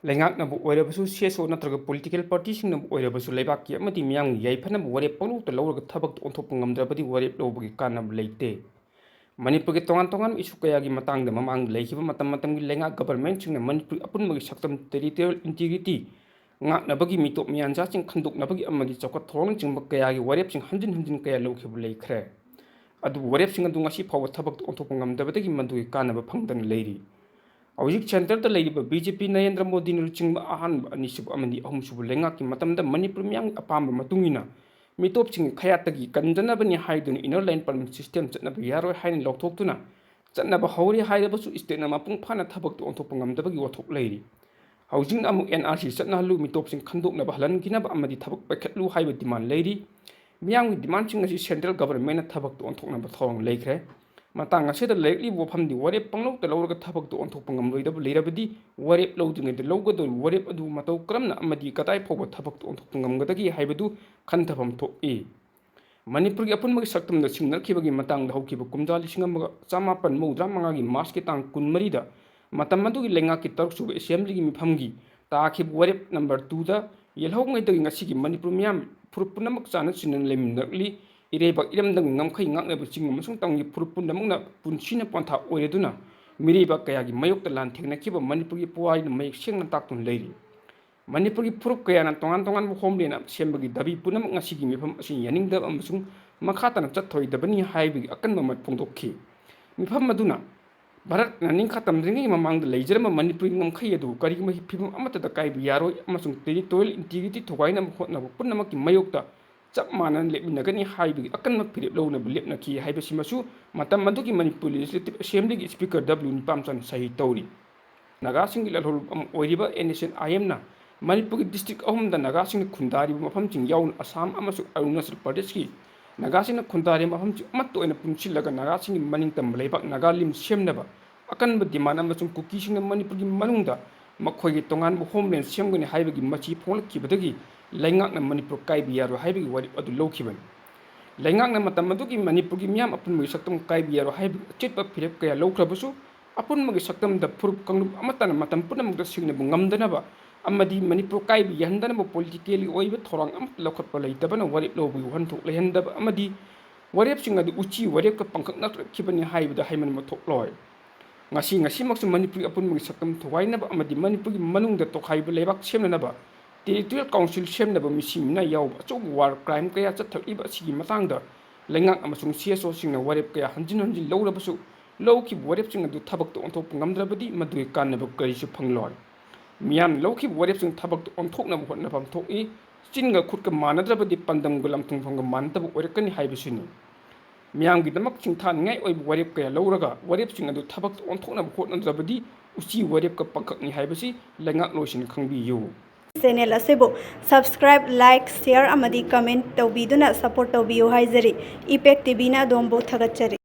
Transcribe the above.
Leingaknabu oirabasu CSO natraga political parties singnabu oirabasu leibakki amadi miyang yaifanabu warep pangluta lawraga thabak onthokpa ngamdrabadi warep lawbagi kanab leite. Manipur ge tongan isu kayagi matangda mamang leikiba matamgi leingak government singna Manipur apunmagi saktam territorial integrity ngaknabagi mitop miyanja sing khandoknabagi amagi chawkat thorong chingba kayagi warep sing hanjin kaya lawkhibu leikhre. Adu warep sing adu ngasi phawa thabak onthokpa ngamdabadagi mandugi kanaba phangdana leiri. Hꯧꯖꯤꯛ ꯁꯦꯟꯇꯔꯗ ꯂꯩꯔꯤꯕ ꯕꯤꯖꯦꯄꯤ ꯅꯔꯦꯟꯗ꯭ꯔ ꯃꯣꯗꯤꯅ ꯂꯨꯆꯤꯡꯕ ꯑꯍꯥꯟꯕ ꯑꯅꯤꯁꯨꯕ ꯑꯃꯗꯤ ꯑꯍꯨꯝꯁꯨꯕ ꯂꯩꯉꯥꯛꯀꯤ ꯃꯇꯝꯗ ꯃꯅꯤꯄꯨꯔ ꯃꯤꯌꯥꯝꯒꯤ ꯑꯄꯥꯝꯕ ꯃꯇꯨꯡꯏꯟꯅ ꯃꯤꯇꯣꯞꯁꯤꯡꯒꯤ ꯈꯌꯥꯠꯇꯒꯤ ꯀꯟꯖꯅꯕꯅꯤ ꯍꯥꯏꯗꯨꯅ ꯏꯅꯔ ꯂꯥꯏꯟ ꯄꯔꯃꯤꯠ ꯁꯤꯁꯇꯦꯝ ꯆꯠꯅꯕ ꯌꯥꯔꯣꯏ ꯍꯥꯏꯅ ꯂꯧꯊꯣꯛꯇꯨꯅ ꯆꯠꯅꯕ ꯍꯧꯔꯦ ꯍꯥꯏꯔꯕꯁꯨ ꯏꯁꯇꯦꯠꯅ ꯃꯄꯨꯡ ꯐꯥꯅ ꯊꯕꯛꯇꯨ ꯑꯣꯟꯊꯣꯛꯄ ꯉꯝꯗꯕꯒꯤ ꯋꯥꯊꯣꯛ ꯂꯩꯔꯤ. ꯍꯧꯖꯤꯛꯅ ꯑꯃꯨꯛ NRC ꯆꯠꯅꯍꯜꯂꯨ ꯃꯤꯇꯣꯞꯁꯤꯡ ꯈꯟꯗꯣꯛꯅꯕ ꯍꯜꯍꯟꯈꯤꯅꯕ ꯑꯃꯗꯤ ꯊꯕꯛ ꯄꯥꯏꯈꯠꯂꯨ ꯍꯥꯏꯕ ꯗꯤꯃꯥꯟ ꯂꯩꯔꯤ. ꯃꯤꯌꯥꯝꯒꯤ ꯗꯤꯃꯥꯟꯁꯤꯡ ꯑꯁꯤ ꯁꯦꯟꯇ꯭ꯔꯦꯜ ꯒꯚꯔꯟꯃꯦꯟꯠꯅ ꯊꯕꯛꯇꯨ ꯑꯣꯟꯊꯣꯛꯅꯕ ꯊꯧꯔꯥꯡ ꯂꯩꯈ꯭ꯔꯦ. matang asida лекꯂꯤꯕ ꯋꯥꯐꯝꯗꯤ ꯋꯥꯔꯦꯞ ꯄꯪꯂꯧꯗ ꯂꯧꯔꯒ ꯊꯕꯛꯇꯨ ꯑꯣꯟꯊꯣꯛꯄ ꯉꯝꯂꯣꯏꯗꯕ ꯂꯩꯔꯕꯗꯤ ꯋꯥꯔꯦꯞ ꯂꯧꯗ꯭ꯔꯤꯉꯩꯗ ꯂꯧꯒꯗꯧꯔꯤꯕ ꯋꯥꯔꯦꯞ ꯑꯗꯨ ꯃꯇꯧ ꯀꯔꯝꯅ ꯑꯃꯗꯤ ꯀꯗꯥꯏ ꯐꯥꯎꯕ ꯊꯕꯛꯇꯨ ꯑꯣꯟꯊꯣꯛꯄ ꯉꯝꯒꯗꯒꯦ ꯍꯥꯏꯕꯗꯨ ꯈꯟꯊꯐꯝ ꯊꯣꯛꯏ. ꯃꯅꯤꯄꯨꯔꯒꯤ ꯑꯄꯨꯟꯕꯒꯤ ꯁꯛꯇꯝꯗ ꯁꯤꯡꯅꯔꯛꯈꯤꯕꯒꯤ ꯃꯇꯥꯡꯗ ꯍꯧꯈꯤꯕ ꯀꯨꯝꯖꯥ 1995ꯒꯤ ꯃꯥꯔꯆꯀꯤ ꯇꯥꯡ 23ꯗ ꯃꯇꯝ ꯑꯗꯨꯒꯤ ꯂꯩꯉꯥꯛꯀꯤ 3ꯁꯨꯕ ꯑꯦꯁꯦꯝꯕ꯭ꯂꯤꯒꯤ ꯃꯤꯐꯝꯒꯤ ꯇꯥꯈꯤꯕ ꯋꯥꯔꯦꯞ ꯅꯝꯕꯔ 2ꯗ ꯌꯦꯜꯍꯧꯉꯩꯗꯒꯤ ꯉꯁꯤꯒꯤ ꯃꯅꯤꯄꯨꯔ ꯃꯤꯌꯥꯝ ꯐꯨꯔꯨꯞ ꯄꯨꯝꯅꯃꯛ ꯆꯥꯟꯅ ꯆꯤꯟꯅꯅ ꯂꯩꯃꯤꯟꯅꯔꯛꯂꯤ. ꯏꯔꯩꯕꯥꯛ ꯏꯔꯝꯗꯝꯒꯤ ꯉꯝꯈꯩ ꯉꯥꯛꯅꯕ ꯆꯤꯡ ꯑꯃꯁꯨꯡ ꯇꯝꯒꯤ ꯐꯨꯔꯨꯞ ꯄꯨꯝꯅꯃꯛꯅ ꯄꯨꯟꯁꯤꯅ ꯄꯟꯊꯥ ꯑꯣꯏꯔꯗꯨꯅ ꯃꯤꯔꯩꯕꯥꯛ ꯀꯌꯥꯒꯤ ꯃꯥꯌꯣꯛꯇ ꯂꯥꯟ ꯊꯦꯡꯅꯈꯤꯕ ꯃꯅꯤꯄꯨꯔꯒꯤ ꯄꯨꯋꯥꯔꯤꯅ ꯃꯌꯦꯛ ꯁꯦꯡꯅ ꯇꯥꯛꯇꯨꯅ ꯂꯩꯔꯤ. ꯃꯅꯤꯄꯨꯔꯒꯤ ꯐꯨꯔꯨꯞ ꯀꯌꯥꯅ ꯇꯣꯉꯥꯟꯕ ꯍꯣꯝꯂꯦꯟ ꯁꯦꯝꯕꯒꯤ ꯗꯥꯕꯤ ꯄꯨꯝꯅꯃꯛ ꯉꯁꯤꯒꯤ ꯃꯤꯐꯝ ꯑꯁꯤ ꯌꯥꯅꯤꯡꯗꯕ ꯑꯃꯁꯨꯡ ꯃꯈꯥ ꯇꯥꯅ ꯆꯠꯊꯔꯣꯏꯗꯕꯅꯤ ꯍꯥꯏꯕꯒꯤ ꯑꯀꯟꯕ ꯃत ꯐꯣꯡꯗꯣꯛꯈꯤ. ꯃꯤꯐꯝ ꯑꯗꯨꯅ ꯚꯥꯔꯠꯅ ꯅꯤꯡꯈꯥ ꯇꯝꯗ꯭ꯔꯤꯉꯩꯒꯤ ꯃꯃꯥꯡꯗ ꯂꯩꯖꯔꯝꯕ ꯃꯅꯤꯄꯨꯔꯒꯤ ꯉꯝꯈꯩ ꯑꯗꯨ ꯀꯔꯤꯒꯨꯝꯕ ꯐꯤꯚꯝ ꯑꯃꯠꯇꯗ ꯀꯥꯏꯕ ꯌꯥꯔꯣꯏ ꯑꯃꯁꯨꯡ ꯇꯦꯔꯤꯇꯣꯔꯤꯌꯦꯜ ꯏꯟꯇꯤꯒ꯭ꯔꯤꯇꯤ ꯊꯨꯒꯥꯏꯅꯕ ꯍꯣꯠꯅꯕ ꯄꯨꯝꯅꯃꯛꯀꯤ ꯃꯥꯌꯣꯛꯇ ꯆꯞ ꯃꯥꯟꯅꯅ ꯂꯦꯞꯃꯤꯟꯅꯒꯅꯤ ꯍꯥꯏꯕꯒꯤ ꯑꯀꯟꯕ ꯐꯤꯔꯦꯞ ꯂꯧꯅꯕ ꯂꯦꯞꯅꯈꯤ ꯍꯥꯏꯕꯁꯤꯃꯁꯨ ꯃꯇꯝ ꯑꯗꯨꯒꯤ ꯃꯅꯤꯄꯨꯔ ꯂꯦꯖꯤꯁꯂꯦꯇꯤꯚ ꯑꯦꯁꯦꯝꯕ꯭ꯂꯤꯒꯤ ꯁ꯭ꯄꯤꯀꯔ W. ꯅꯤꯄꯥꯝꯆꯥꯟ ꯁꯍꯤ ꯇꯧꯔꯤ. ꯅꯥꯒꯥꯁꯤꯡꯒꯤ ꯂꯜꯍꯧꯂꯨꯞ ꯑꯃ ꯑꯣꯏꯔꯤꯕ NSNIMꯅ ꯃꯅꯤꯄꯨꯔꯒꯤ ꯗꯤꯁꯇ꯭ꯔꯤꯛ 3ꯗ ꯅꯥꯒꯥꯁꯤꯡꯅ ꯈꯨꯟꯗꯥꯔꯤꯕ ꯃꯐꯝꯁꯤꯡ ꯌꯥꯎꯅ ꯑꯁꯥꯝ ꯑꯃꯁꯨꯡ ꯑꯔꯨꯅꯥꯆꯜ ꯄ꯭ꯔꯗꯦꯁꯀꯤ ꯅꯥꯒꯥꯁꯤꯡꯅ ꯈꯨꯟꯗꯥꯔꯤꯕ ꯃꯐꯝꯁꯤꯡ ꯑꯃꯠꯇ ꯑꯣꯏꯅ ꯄꯨꯟꯁꯤꯜꯂꯒ ꯅꯥꯒꯥꯁꯤꯡꯒꯤ ꯃꯅꯤꯡꯇꯝꯕ ꯂꯩꯕꯥꯛ ꯅꯥꯒꯥꯂꯤꯝ ꯁꯦꯝꯅꯕ ꯑꯀꯟꯕ ꯗꯤꯃꯥꯟ ꯑꯃꯁꯨꯡ ꯀꯨꯀꯤꯁꯤꯡꯅ ꯃꯅꯤꯄꯨꯔꯒꯤ ꯃꯅꯨꯡꯗ ꯃꯈꯣꯏꯒꯤ ꯇꯣꯉꯥꯟꯕ ꯍꯣꯝꯂꯦꯟ ꯁꯦꯝꯒꯅꯤ ꯍꯥꯏꯕꯒꯤ ꯃꯆꯤ ꯐꯣꯡꯂꯛꯈꯤꯕꯗꯒꯤ ꯂꯩꯉꯥꯛꯅ ꯃꯅꯤꯄꯨꯔ ꯀꯥꯏꯕ ꯌꯥꯔꯣꯏ ꯍꯥꯏꯕꯒꯤ ꯋꯥꯔꯦꯞ ꯑꯗꯨ ꯂꯧꯈꯤꯕꯅꯤ. ꯂꯩꯉꯥꯛꯅ ꯃꯇꯝ ꯑꯗꯨꯒꯤ ꯃꯅꯤꯄꯨꯔꯒꯤ ꯃꯤꯌꯥꯝ ꯑꯄꯨꯟꯕꯒꯤ ꯁꯛꯇꯝ ꯀꯥꯏꯕ ꯌꯥꯔꯣꯏ ꯍꯥꯏꯕꯒꯤ ꯑꯆꯦꯠꯄ ꯐꯤꯔꯦꯞ ꯀꯌꯥ ꯂꯧꯈ꯭ꯔꯕꯁꯨ ꯑꯄꯨꯟꯕꯒꯤ ꯁꯛꯇꯝꯗ ꯐꯨꯔꯨꯞ ꯀꯥꯡꯂꯨꯞ ꯑꯃꯠꯇꯅ ꯃꯇꯝ ꯄꯨꯝꯅꯃꯛꯇ ꯁꯤꯡꯅꯕ ꯉꯝꯗꯅꯕ ꯑꯃꯗꯤ ꯃꯅꯤꯄꯨꯔ ꯀꯥꯏꯕ ꯌꯥꯍꯟꯗꯅꯕ ꯄꯣꯂꯤꯇꯤꯀꯦꯜꯒꯤ ꯑꯣꯏꯕ ꯊꯧꯔꯥꯡ ꯑꯃꯠꯇ ꯂꯧꯈꯠꯄ ꯂꯩꯇꯕꯅ ꯋꯥꯔꯦꯞ ꯂꯧꯕꯒꯤ ꯋꯥꯍꯟꯊꯣꯛ ꯂꯩꯍꯟꯗꯕ ꯑꯃꯗꯤ ꯋꯥꯔꯦꯞꯁꯤꯡ ꯑꯗꯨ ꯎꯆꯤ ꯋꯥꯔꯦꯞꯀ ꯄꯥꯡꯈꯛꯅꯔꯛꯈꯤꯕꯅꯤ ꯍꯥꯏꯕꯗ ꯍꯩꯃꯟꯕ ꯊꯣꯛꯂꯣꯏ. ꯉꯁꯤꯃꯛꯁꯨ ꯃꯅꯤꯄꯨꯔꯒꯤ ꯑꯄꯨꯟꯕꯒꯤ ꯁꯛꯇꯝ ꯊꯨꯒꯥꯏꯅꯕ ꯑꯃꯗꯤ ꯃꯅꯤꯄꯨꯔꯒꯤ ꯃꯅꯨꯡꯗ ꯇꯣꯈꯥꯏꯕ ꯂꯩꯕꯥꯛ ꯁꯦꯝꯅꯅꯕ ꯇꯦꯔꯤꯇꯣꯔꯤꯌꯦꯜ ꯀꯥꯎꯟꯁꯤꯜ ꯁꯦꯝꯅꯕ ꯃꯤꯁꯤ ꯃꯤꯅꯥ ꯌꯥꯎꯕ ꯑꯆꯧꯕ ꯋꯥꯔ ꯀ꯭ꯔꯥꯏꯝ ꯀꯌꯥ ꯆꯠꯊꯔꯛꯂꯤꯕ ꯑꯁꯤꯒꯤ ꯃꯇꯥꯡꯗ ꯂꯩꯉꯥꯛ ꯑꯃꯁꯨꯡ CSOꯁꯤꯡꯅ ꯋꯥꯔꯦꯞ ꯀꯌꯥ ꯍꯟꯖꯤꯟ ꯂꯧꯔꯕꯁꯨ ꯂꯧꯈꯤꯕ ꯋꯥꯔꯦꯞꯁꯤꯡ ꯑꯗꯨ ꯊꯕꯛꯇ ꯑꯣꯟꯊꯣꯛꯄ ꯉꯝꯗ꯭ꯔꯕꯗꯤ ꯃꯗꯨꯒꯤ ꯀꯥꯟꯅꯕ ꯀꯔꯤꯁꯨ ꯐꯪꯂꯣꯏ. ꯃꯤꯌꯥꯝꯅ ꯂꯧꯈꯤꯕ ꯋꯥꯔꯦꯞꯁꯤꯡ ꯊꯕꯛꯇ ꯑꯣꯟꯊꯣꯛꯅꯕ ꯍꯣꯠꯅꯐꯝ ꯊꯣꯛꯏ. ꯆꯤꯟꯒ ꯈꯨꯠꯀ ꯃꯥꯟꯅꯗ꯭ꯔꯕꯗꯤ ꯄꯥꯟꯗꯝꯒ ꯂꯝꯊꯨꯡꯐꯝꯒ ꯃꯥꯟꯅꯗꯕ ꯑꯣꯏꯔꯛꯀꯅꯤ ꯍꯥꯏꯕꯁꯤꯅꯤ. ꯃꯤꯌꯥꯝꯒꯤꯗꯃꯛ ꯁꯤꯡꯊꯥꯅꯤꯡꯉꯥꯏ ꯑꯣꯏꯕ ꯋꯥꯔꯦꯞ ꯀꯌꯥ ꯂꯧꯔꯒ ꯋꯥꯔꯦꯞꯁꯤꯡ ꯑꯗꯨ ꯊꯕꯛꯇ ꯑꯣꯟꯊꯣꯛꯅꯕ ꯍꯣꯠꯅꯗ꯭ꯔꯕꯗꯤ ꯎꯆꯤ ꯋꯥꯔꯦꯞꯀ ꯄꯥꯡꯈꯛꯅꯤ ꯍꯥꯏꯕꯁꯤ ꯂꯩꯉꯥꯛꯂꯣꯏꯁꯤꯡꯅ ꯈꯪꯕꯤꯌꯨ. ꯆꯦꯅꯦꯜ ꯑꯁꯤꯕꯨ ꯁꯕꯁꯀ꯭ꯔꯥꯏꯕ, ꯂꯥꯏꯛ, ꯁꯦꯌꯔ ꯑꯃꯗꯤ ꯀꯃꯦꯟꯠ ꯇꯧꯕꯤꯗꯨꯅ ꯁꯄꯣꯔꯠ ꯇꯧꯕꯤꯌꯨ ꯍꯥꯏꯖꯔꯤ. ꯏꯄꯦꯛ ꯇꯤꯚꯤꯅ ꯑꯗꯣꯝꯕꯨ ꯊꯥꯒꯠꯆꯔꯤ.